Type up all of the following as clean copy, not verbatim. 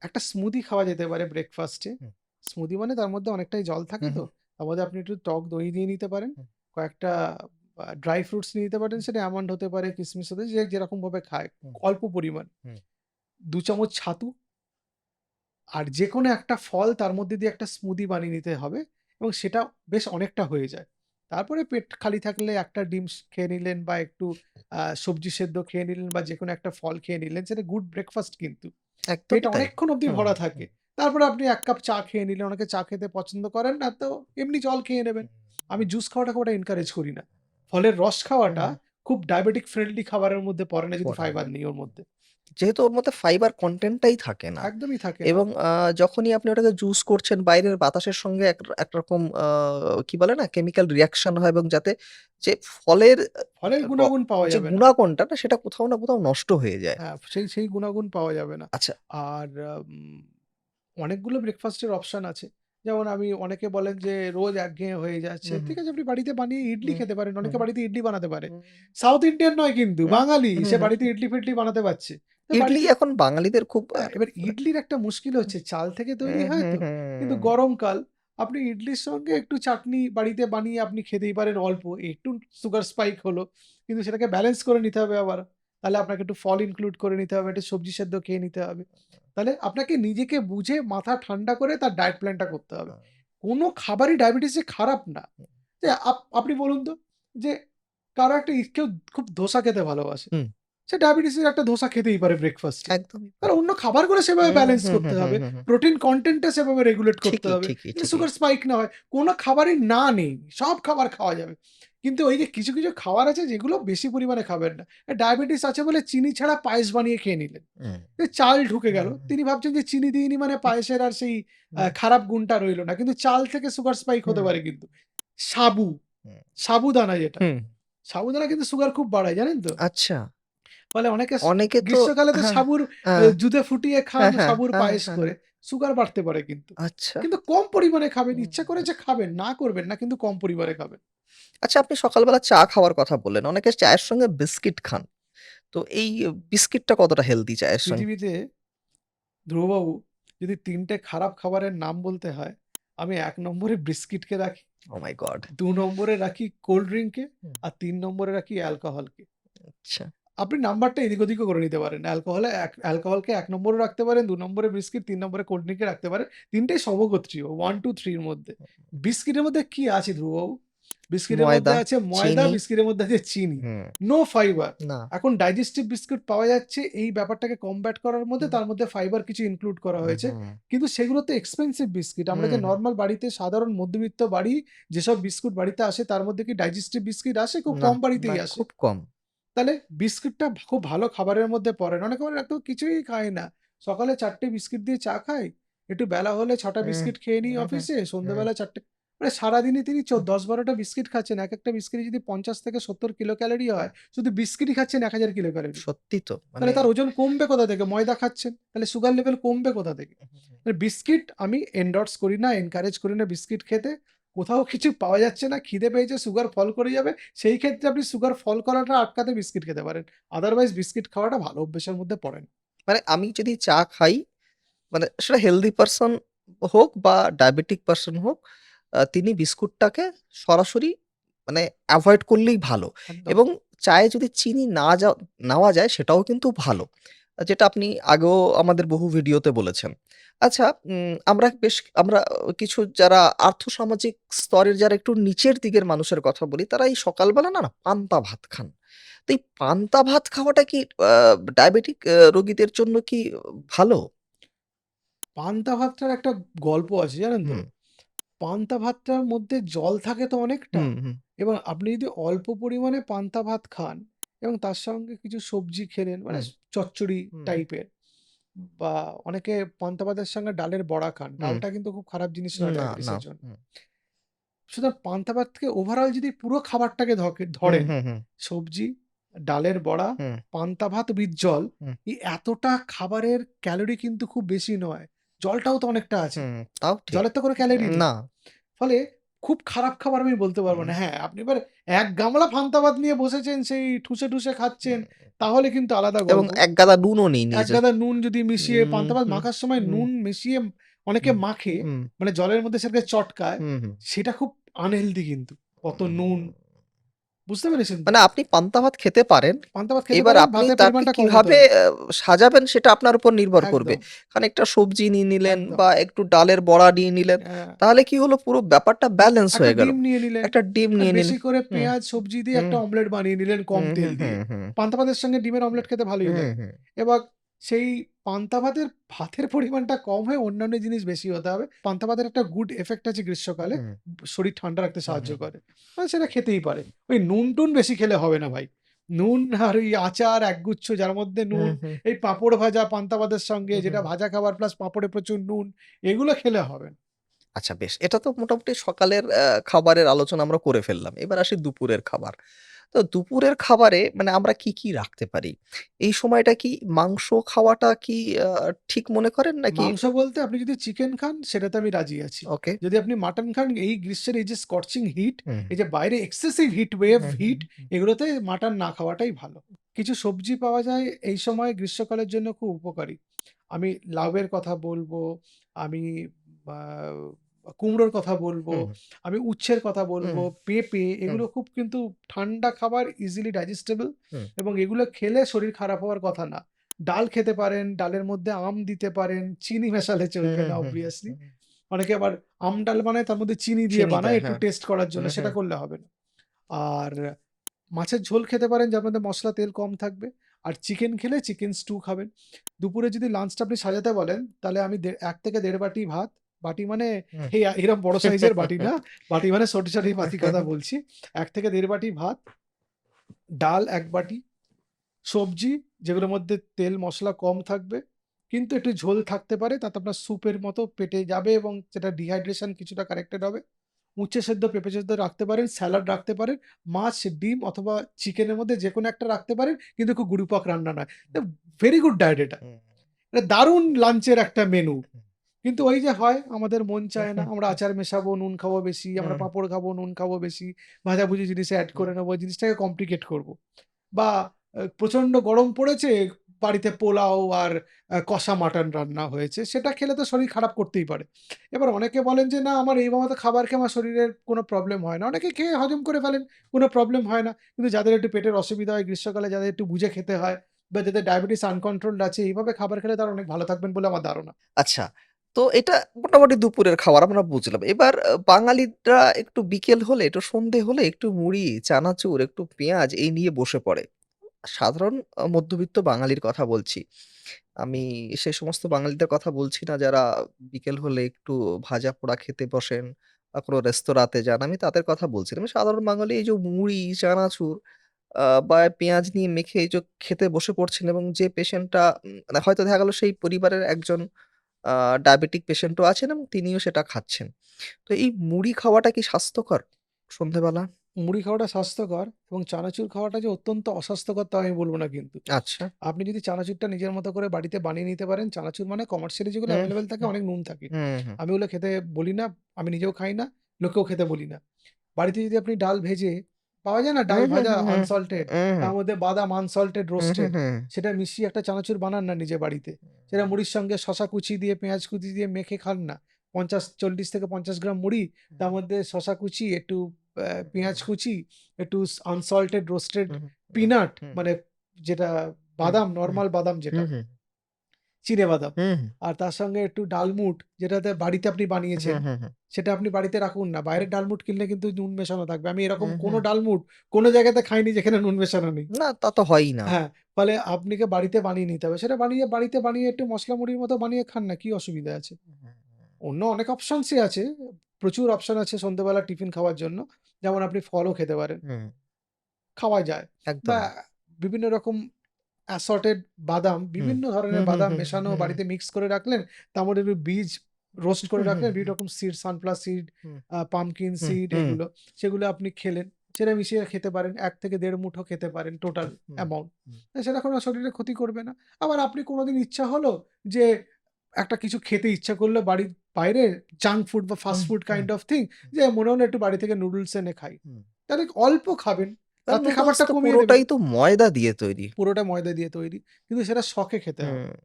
একটা স্মুদি খাওয়া যেতে পারে ব্রেকফাস্টে। হুম, স্মুদি মানে তার মধ্যে অনেকটাই জল থাকে হুম, তো। হুম, তার মধ্যে আপনি একটু টক দই দিয়ে নিতে পারেন। হুম, কয়েকটা ড্রাই ফ্রুটস নিয়ে নিতে পারেন। হুম, সেটা আমন্ড হতে পারে, কিশমিশ হতে যে যেরকমভাবে খায়। হুম, অল্প পরিমাণ। হুম, ২ চামচ ছাতু আর যেকোনো একটা ফল তার মধ্যে দিয়ে একটা স্মুদি বানিয়ে নিতে হবে এবং সেটা বেশ অনেকটা হয়ে যায়। তারপরে পেট খালি থাকলে একটা ডিম খেয়ে নিলেন বা একটু সবজি সেদ্ধ খেয়ে নিলেন বা যেকোনো একটা ফল খেয়ে নিলেন। সেটা গুড ব্রেকফাস্ট কিন্তু। পেট একদমই তাই। অনেকক্ষণ অব্দি হুম, ভরা হুম, থাকে। তারপরে আপনি ১ কাপ চা খেয়ে নিলেন। অনেকে চা খেতে পছন্দ করেন না তো এমনি জল খেয়ে নেবেন। হুম, আমি জুস খাওয়াটা খুব একটা এনকারেজ করি না। ফলের রস খাওয়াটা হুম, খুব ডায়াবেটিক ফ্রেন্ডলি খাবারের মধ্যে পড়ে না যদি পড়ে না। ফাইবার নেই ওর মধ্যে। যেহেতু ওর মধ্যে ফাইবার কনটেন্টটাই থাকে না একদমই থাকে না। এবং যখনই আপনি ওটাকে জুস করছেন বাইরের বাতাসের সঙ্গে একরকম কি বলে না? কেমিক্যাল রিঅ্যাকশন হয় এবং যাতে যে ফলের ফলের র গুণাগুণ পাওয়া যে যাবে না। গুণাগুণটা না সেটা কোথাও না কোথাও নষ্ট হয়ে যায়। হ্যাঁ, সেই গুণাগুণ পাওয়া যাবে না। আচ্ছা। আর অনেকগুলো ব্রেকফাস্টের অপশন আছে। যেমন অনেকে বলেন যে রোজ একঘেয়ে হয়ে যাচ্ছে। হুম, হুম, ঠিক আছে আপনি বাড়িতে বানিয়ে ইডলি হুম, খেতে পারেন। অনেকে হুম, বাড়িতে ইডলি বানাতে পারে। হুম, সাউথ ইন্ডিয়ান নয় কিন্তু হুম, বাঙালি। হুম, সে হুম। বাড়িতে ইডলি-ফিডলি বানাতে পারছে। তো ইডলি বাড়িতে এখন বাঙালিদের খুব এবার ইডলির একটা মুশকিল হচ্ছে চাল থেকে তৈরি হুম, হয় হুম, তো। কিন্তু হুম। গরমকাল আপনি ইডলির সঙ্গে একটু চাটনি বাড়িতে বানিয়ে আপনি খেতেই পারেন অল্প। একটু সুগার স্পাইক হলো। কিন্তু সেটাকে ব্যালেন্স করে নিতে হবে আবার। তাহলে আপনাকে একটু ফল ইনক্লুড করে নিতে হবে, একটু সবজি সেদ্ধ খেয়ে নিতে হবে। তাহলে আপনাকে নিজেকে বুঝে মাথা ঠান্ডা করে তার ডায়েট প্ল্যানটা করতে হবে। কোন খাবারই ডায়াবেটিসে খারাপ না। যে আপনি বলুন তো যে কারো একটা কেউ খুব ধোসা খেতে ভালোবাসে। হুম, সে ডায়াবেটিসের একটা ধোসা খেতেই পারে ব্রেকফাস্টে। একদমই তাই। তাহলে অন্য খাবারগুলো সেভাবে হুম, ব্যালেন্স হুম, হুম, করতে হুম, হবে। হুম, হুম। প্রোটিন কনটেন্ট টা সেভাবে রেগুলেট করতে ঠিকই, হবে। ঠিকই, যাতে ঠিকই। সুগার স্পাইক না হয়। কোন খাবারই না নেই। সব খাবার খাওয়া যাবে। কিন্তু ওই যে কিছু খাবার আছে যেগুলো বেশি পরিমাণে খাবেন না। ডায়াবেটিস আছে বলে চিনি ছাড়া পায়েস বানিয়ে খেয়ে নিলেন। হুম, চাল ঢুকে গেল। হুম, তিনি ভাবছেন যে চিনি দিইনি মানে হুম, পায়েসের আর সেই হুম, খারাপ গুণটা রইল না। কিন্তু চাল থেকে সুগার স্পাইক হতে হুম, পারে কিন্তু। সাবু, হুম, সাবুদানা যেটা। হুম। সাবুদানা কিন্তু সুগার খুব বাড়ায় জানেন তো? আচ্ছা। ফলে অনেকে অনেকে তো গ্রীষ্মকালে তো হ্যাঁ, সাবুর হ্যাঁ, দুধে ফুটিয়ে খান হ্যাঁ, হ্যাঁ, সাবুর হ্যাঁ, পায়েস হ্যাঁ, করে। হ্যাঁ। সুগার বাড়তে পারে কিন্তু। আচ্ছা। কিন্তু কম পরিমাণে খাবেন। হুম। ইচ্ছা করে যে খাবেন, না করবেন না কিন্তু কম পরিমাণে খাবেন। আচ্ছা আপনি সকালবেলা চা খাওয়ার কথা বললেন। অনেকে চায়ের সঙ্গে বিস্কিট খান। তো এই বিস্কিটটা কতটা হেলথি চায়ের সঙ্গে? পৃথিবীতে ধ্রুববাবু যদি ৩ টে খারাপ খাবারের নাম বলতে হয়, আমি ১ নম্বরে বিস্কিটকে রাখি, ওহ মাই গড! ২ নম্বরে রাখি কোল্ড ড্রিংককে হুম, আর ৩ নম্বরে রাখি অ্যালকোহলকে। আচ্ছা। আপনি নাম্বারটা এদিক ওদিকও করে নিতে পারেন। অ্যালকোহলকে ১ নম্বরে রাখতে পারেন, ২ নম্বরে বিস্কিট, ৩ নম্বরে কোল্ড ড্রিংকে রাখতে পারেন। ৩ টাই সমগোত্রীয় 1, 2, 3 এর মধ্যে। বিস্কিটের মধ্যে কি আছে ধ্রুববাবু? বিস্কিটের মধ্যে ময়দা, আছে ময়দা, চিনি বিস্কিটের মধ্যে আছে চিনি। হুম, নো ফাইবার। না। এখন ডাইজেস্টিভ বিস্কুট পাওয়া যাচ্ছে এই ব্যাপারটাকে কমব্যাট করার মধ্যে হুম, তার মধ্যে ফাইবার কিছু ইনক্লুড করা হুম, হয়েছে। হুম, কিন্তু সেগুলো তো এক্সপেনসিভ বিস্কিট। আমরা যে হুম, নরমাল বাড়িতে সাধারণ মধ্যবিত্ত বাড়ি যেসব বিস্কুট বাড়িতে আসে তার মধ্যে কি ডাইজেস্টিভ বিস্কিট আসে? খুব না, কম না বাড়িতেই আসে। খুব কম। তাহলে বিস্কিটটা খুব ভালো খাবারের মধ্যে পড়ে না। অনেকে বলে এত কিছুই খায় না। সকালে ৪ টে বিস্কিট দিয়ে চা খায়। একটু বেলা হলে ৬ টা হুম, বিস্কিট খেয়ে নিই হুম, হুম, অফিসে। হুম, সন্ধ্যেবেলা ৪ টে মানে সারাদিনে তিনি হুম, ১০-১২ টা বিস্কিট খাচ্ছেন। একেকটা বিস্কিটে যদি ৫০ থেকে ৭০ কিলো ক্যালোরি হয়, শুধু বিস্কিটই খাচ্ছেন ১,০০০ কিলো ক্যালোরি। সত্যি তো। তাহলে মানে তার ওজন কমবে কোথা থেকে? ময়দা খাচ্ছেন। তাহলে সুগার লেভেল কমবে কোথা থেকে? বিস্কিট আমি এন্ডোর্স করি না, এনকারেজ করি না বিস্কিট খেতে। কোথাও কিছু পাওয়া যাচ্ছে না, খিদে পেয়েছে, সুগার ফল করে যাবে। সেই ক্ষেত্রে আপনি সুগার ফল করাটা আটকাতে বিস্কিট খেতে পারেন। আদারওয়াইজ বিস্কিট খাওয়াটা ভালো অভ্যাসের মধ্যে পড়ে না। মানে আমি যদি চা খাই মানে সেটা হেলথি পারসন হোক বা ডায়াবেটিক পারসন হোক, তিনি বিস্কুটটাকে সরাসরি মানে এভয়েড করলেই ভালো একদম। এবং চায়ে যদি চিনি নেওয়া যায় সেটাও কিন্তু ভালো। যেটা আপনি আগেও আমাদের বহু ভিডিওতে বলেছেন। আচ্ছা আমরা কিছু যারা আর্থসামাজিক স্তরের যারা একটু নিচের দিকের মানুষের কথা বলি, তারা এই সকালবেলা না পান্তা ভাত খান। তো এই পান্তা ভাত খাওয়াটা কি ডায়াবেটিক রোগীদের জন্য কি ভালো? পান্তা ভাতটার একটা গল্প আছে জানেন তো? হুম, পান্তা ভাতটার মধ্যে জল থাকে তো অনেকটা হুম, হুম, এবং আপনি যদি অল্প পরিমাণে পান্তা ভাত খান এবং তার সঙ্গে কিছু সবজি খেলেন মানে হুম, চচ্চড়ি হুম, টাইপের বা অনেকে পান্তা ভাতের সঙ্গে ডালের বড়া খান। হুম, ডালটা কিন্তু খুব খারাপ জিনিস নয় না, না, ডায়াবেটিসের জন্য। হুম, সুতরাং পান্তা ভাত থেকে ওভারঅল যদি পুরো খাবারটাকে হুম, ধরেন, হুম, হুম, সবজি, ডালের বড়া, হুম, পান্তা ভাত উইথ জল, হুম, এই এতটা খাবারের ক্যালোরি কিন্তু খুব বেশি নয়। জলটাও তো অনেকটা আছে। হুম, তাও ঠিক। জলের তো কোনো ক্যালোরি নেই। না, ফলে খুব খারাপ খাবার আমি বলতে পারব হুম, না। হ্যাঁ, আপনি এবার ১ গামলা পান্তা ভাত নিয়ে বসেছেন, সেই ঠুসে খাচ্ছেন, হুম। তাহলে কিন্তু আলাদা এবং গল্প। এক গাদা নুনও নিয়ে এক নিয়েছে। গাদা নুন যদি মিশিয়ে হুম, পান্তা ভাত হুম, মাখার সময় হুম, নুন মিশিয়ে অনেকে হুম, মাখে, হুম, মানে জলের মধ্যে সেটাকে চটকায়, হুম, হুম। সেটা খুব আনহেলথি কিন্তু। অত নুন, হুম। বুঝতে পেরেছেন তো? মানে আপনি পান্তা ভাত খেতে পারেন। পান্তা ভাত খেতে এবার পারেন, আপনি ভাতের তাকে পরিমাণটা কম হতে কিভাবে হবে। সাজাবেন সেটা আপনার উপর নির্ভর করবে। একদম, খানিকটা সবজি নিয়ে নিলেন একদম। বা একটু ডালের বড়া নিয়ে নিলেন। হ্যাঁ, তাহলে কি হলো, পুরো ব্যাপারটা ব্যালেন্স একটা হয়ে গেল। ডিম নিয়ে নিলেন। একটা ডিম নিয়ে নিলেন। বেশি করে হুম, পেঁয়াজ, সবজি দিয়ে হুম, একটা অমলেট বানিয়ে নিলেন কম হুম, তেল হুম, দিয়ে। হুম, হুম, পান্তা ভাতের সঙ্গে ডিমের অমলেট খেতে ভালোই হুম, লাগে। হুম, এবার সেই পান্তা ভাতের পরিমাণটা কম হয়ে অন্যান্য জিনিস বেশি হতে হবে। পান্তা ভাতের একটা গুড ইফেক্ট আছে গ্রীষ্মকালে। হুম, শরীর ঠান্ডা রাখতে হুম, সাহায্য হুম, করে। সেটা খেতেই পারে। ওই নুন-টুন বেশি খেলে হবে না ভাই। নুন আর ওই আচার একগুচ্ছ যার মধ্যে নুন, হুম, হুম, এই পাঁপড় ভাজা পান্তা ভাতের সঙ্গে হুম, যেটা হুম। ভাজা খাবার প্লাস পাঁপড়ে প্রচুর নুন, এগুলো খেলে হবে না। আচ্ছা বেশ। এটা তো মোটামুটি সকালের খাবারের আলোচনা আমরা করে ফেললাম। এবার আসি দুপুরের খাবার। তো দুপুরের খাবারে মানে আমরা কি রাখতে পারি? এই সময়টা কি মাংস খাওয়াটা কি আ ঠিক মনে করেন নাকি? মাংস বলতে আপনি যদি চিকেন খান সেটাতে আমি রাজি আছি। ওকে। যদি আপনি মাটন খান এই গ্রীষ্মের এই যে স্কর্চিং হিট, হুম, এই যে বাইরে এক্সেসিভ হিট ওয়েভ হুম, হুম, হিট, হুম, এগুলোতে মাটন না খাওয়াটাই ভালো। কিছু সবজি পাওয়া যায় এই সময় গ্রীষ্মকালের জন্য খুব উপকারী। আমি লাউয়ের কথা বলবো, আমি আ কুমড়োর কথা বলবো, হুম, আমি উচ্ছের কথা হুম, বলবো, পেঁপে, হুম, এগুলো খুব কিন্তু ঠান্ডা খাবার, ইজিলি ডাইজেস্টেবল হুম, এবং এগুলো খেলে শরীর খারাপ হওয়ার কথা না। ডাল খেতে পারেন, ডালের মধ্যে আম দিতে পারেন, চিনি মেশালে হুম, চলবে হুম, না হুম, obviously। হুম, হুম। অনেকে আবার আম ডাল বানায় তার মধ্যে চিনি দিয়ে চিনি বানায় দেয়, একটু হ্যাঁ। টেস্ট করার জন্য, হুম, সেটা হুম, করলে হবে না। আর মাছের ঝোল খেতে পারেন যার মধ্যে মসলা, তেল কম থাকবে। আর চিকেন খেলে চিকেন স্টু খাবেন। দুপুরে যদি লাঞ্চটা আপনি সাজাতে বলেন, তাহলে আমি ১ থেকে ১.৫ বাটি ভাত, বাটি মানে হুম। এই এরকম বড় সাইজের বাটি না, বাটি মানে ছোট বাটির কথা বলছি। ১ থেকে ১.৫ বাটি ভাত, ডাল ১ বাটি, সবজি যেগুলোর মধ্যে তেল মসলা কম থাকবে, কিন্তু একটু ঝোল থাকতে পারে, তাতে আপনার স্যুপের মতো পেটে যাবে এবং সেটা ডিহাইড্রেশন কিছুটা কারেক্টেড হবে। উচ্ছে সেদ্ধ, পেঁপে সেদ্ধ রাখতে পারেন, স্যালাড রাখতে পারেন। মাছ, ডিম অথবা চিকেনের মধ্যে যেকোনো একটা রাখতে পারেন, কিন্তু খুব গুরুপাক রান্না নয়। ভেরি গুড ডায়েট এটা। হুম, এটা দারুণ লাঞ্চের একটা মেনু। হুম, কিন্তু ওই যে হয় আমাদের মন হুম, চায় না। হুম, আমরা আচার মেশাবো, নুন খাবো বেশি, আমরা হুম, পাঁপড় খাবো, নুন খাবো বেশি, ভাজাভুজি জিনিসে এড হুম, করে নেবো, জিনিসটাকে কমপ্লিকেট করব। বা প্রচন্ড গরম পড়েছে, বাড়িতে পোলাও আর কষা মাটন রান্না হয়েছে। সেটা খেলে তো শরীর খারাপ করতেই পারে। এবার অনেকে বলেন যে, "না, আমার এইভাবে তো খাবার খেয়ে আমার শরীরের কোনো প্রবলেম হয় না।" অনেকে খেয়ে হজম করে ফেলেন, কোনো প্রবলেম হয় না। কিন্তু যাদের একটু পেটের অসুবিধা হয় গ্রীষ্মকালে, যাদের একটু বুঝে খেতে হয় বা যাদের ডায়াবেটিস আনকন্ট্রোলড আছে, এইভাবে খাবার খেলে তারা অনেক ভালো থাকবেন বলে আমার ধারণা। আচ্ছা। তো এটা মোটামুটি দুপুরের খাবার আমরা বুঝলাম। এবার বাঙালিরা একটু বিকেল হলে, একটু সন্ধে হলে একটু মুড়ি, চানাচুর, একটু পেঁয়াজ এই নিয়ে বসে পড়ে। সাধারণ মধ্যবিত্ত বাঙালির কথা বলছি। আমি সে সমস্ত বাঙালিদের কথা বলছি না যারা বিকেল হলে একটু ভাজা-পোড়া খেতে বসেন বা কোনো রেস্তোরাঁতে যান। আমি তাদের কথা বলছি না। আমি সাধারণ বাঙালি এই যে মুড়ি, চানাচুর বা পেঁয়াজ নিয়ে মেখে এই যে খেতে বসে পড়ছেন এবং যে পেশেন্টটা মানে হয়তো দেখা গেল সেই পরিবারের একজন আ ডায়াবেটিক পেশেন্টও আছেন এবং তিনিও সেটা খাচ্ছেন। তো এই মুড়ি খাওয়াটা কি স্বাস্থ্যকর সন্ধ্যেবেলা? মুড়ি খাওয়াটা স্বাস্থ্যকর এবং চানাচুর খাওয়াটা যে অত্যন্ত অস্বাস্থ্যকর তা আমি বলব না কিন্তু। আচ্ছা। আপনি যদি চানাচুরটা নিজের মতো করে বাড়িতে বানিয়ে নিতে পারেন, চানাচুর মানে কমার্শিয়ালি যেগুলো হুম, এভেইলেবল থাকে হুম, অনেক নুন থাকে। হুম, হুম, আমি ওগুলো খেতে বলি না, আমি নিজেও খাই না, লোককেও খেতে বলি না। বাড়িতে যদি আপনি ডাল ভেজে পাওয়া যায় না হুম, ডাল হুম, ভাজা হুম, হুম, আনসল্টেড, হুম, তার মধ্যে বাদাম আনসল্টেড হুম, হুম, রোস্টেড, হুম, সেটা মিশিয়ে একটা চানাচুর বানান না নিজে বাড়িতে। সেটা মুড়ির সঙ্গে শসা কুচি দিয়ে, পেঁয়াজ কুচি দিয়ে মেখে খান না। ৪০ থেকে ৫০ গ্রাম মুড়ি, তার মধ্যে শসা কুচি, একটু পেঁয়াজ কুচি, একটু আনসল্টেড রোস্টেড হুম, হুম, পিনাট, হুম, মানে যেটা হুম, বাদাম, হুম, নরমাল বাদাম হুম, যেটা, হুম, চিনেবাদাম। হুম, আর তার সঙ্গে একটু ডালমুট, যেটাতে বাড়িতে আপনি বানিয়েছেন, হুম, হুম, হুম, সেটা আপনি বাড়িতে রাখুন না। বাইরের ডালমুট কিনলে কিন্তু নুন মেশানো থাকবে। আমি এরকম হুম, কোনো হুম। ডালমুট কোনো জায়গাতে খাইনি যেখানে নুন মেশানো নেই। না তা তো হয়ই না। হ্যাঁ, ফলে আপনাকে বাড়িতে বানিয়ে নিতে হবে। সেটা বাড়িতে বানিয়ে একটু মসলা মুড়ির মতো বানিয়ে খান না, কি অসুবিধা আছে? অন্য অনেক অপশনসই আছে। প্রচুর অপশন আছে সন্ধ্যেবেলা টিফিন খাওয়ার জন্য। যেমন আপনি ফলও খেতে পারেন। হুম, খাওয়া যায়। বা একদম। বিভিন্ন রকম অ্যাসর্টেড বাদাম, হুম, বিভিন্ন হুম, ধরনের হুম, বাদাম হুম, মেশানো হুম, বাড়িতে মিক্স করে রাখলেন। তার মধ্যে একটু বীজ রোস্ট করে হুম, হুম, রাখলেন। বিভিন্ন হুম, রকম সিড, সানফ্লাওয়ার সিড, হুম, পাম্পকিন হুম, সিড, হুম, এগুলো। সেগুলো আপনি খেলেন। সেটা মিশিয়ে খেতে পারেন। ১ থেকে ১.৫ মুঠো খেতে পারেন টোটাল হুম, অ্যামাউন্ট। হুম, সেটা কোনো শরীরে ক্ষতি করবে না। আবার আপনি কোনদিন ইচ্ছা হলো যে একটা কিছু খেতে ইচ্ছা করলো, বাড়ির বাইরে জাঙ্ক ফুড বা fast hmm, food hmm, kind of thing, hmm, যে মনে হলো একটু বাড়ি থেকে নুডলস এনে খাই। হুম। তাহলে অল্প খাবেন। আর রাতে নুডলস খাবারটা তো কমিয়ে দেবেন। পুরোটাই তো ময়দা দিয়ে তৈরি। পুরোটা ময়দা দিয়ে তৈরি। কিন্তু সেটা শখে খেতে হবে। হুম,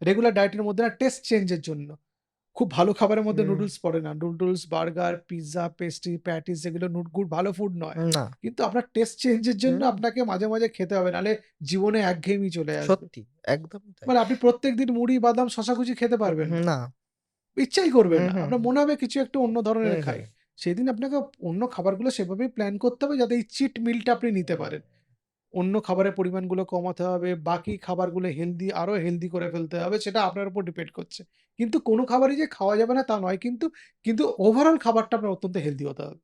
রেগুলার ডায়েটের মধ্যে না, টেস্ট চেঞ্জ এর জন্য। খুব ভালো খাবারের মধ্যে হুম, নুডলস পড়ে না। Noodles, burger, pizza, pastry, patties এগুলো গুড ভালো ফুড নয়। না, কিন্তু আপনার টেস্ট চেঞ্জ এর জন্য হুম, আপনাকে মাঝে, মাঝে খেতে হবে। নাহলে জীবনে একঘেয়েমি চলে আসবে। সত্যি একদমই তাই। মানে আপনি প্রত্যেকদিন মুড়ি, বাদাম, শশাকুচি খেতে পারবেন না। না, ইচ্ছাই করবে হুম, না। হুম, আপনার মনে হবে কিছু একটু অন্য ধরনের হুম, খাই। হুম, সেদিন আপনাকে অন্য খাবারগুলো সেভাবেই প্ল্যান করতে হবে যাতে এই চিট মিলটা আপনি নিতে হুম। পারেন। অন্য খাবারের পরিমাণগুলো কমাতে হবে। বাকি খাবারগুলো আরো হেলথি করে ফেলতে হবে। সেটা আপনার উপর ডিপেন্ড করছে। কিন্তু কোন খাবারই যে খাওয়া যাবে না তা নয় কিন্তু, কিন্তু ওভারঅল খাবারটা আপনার অত্যন্ত হেলথি হতে হবে।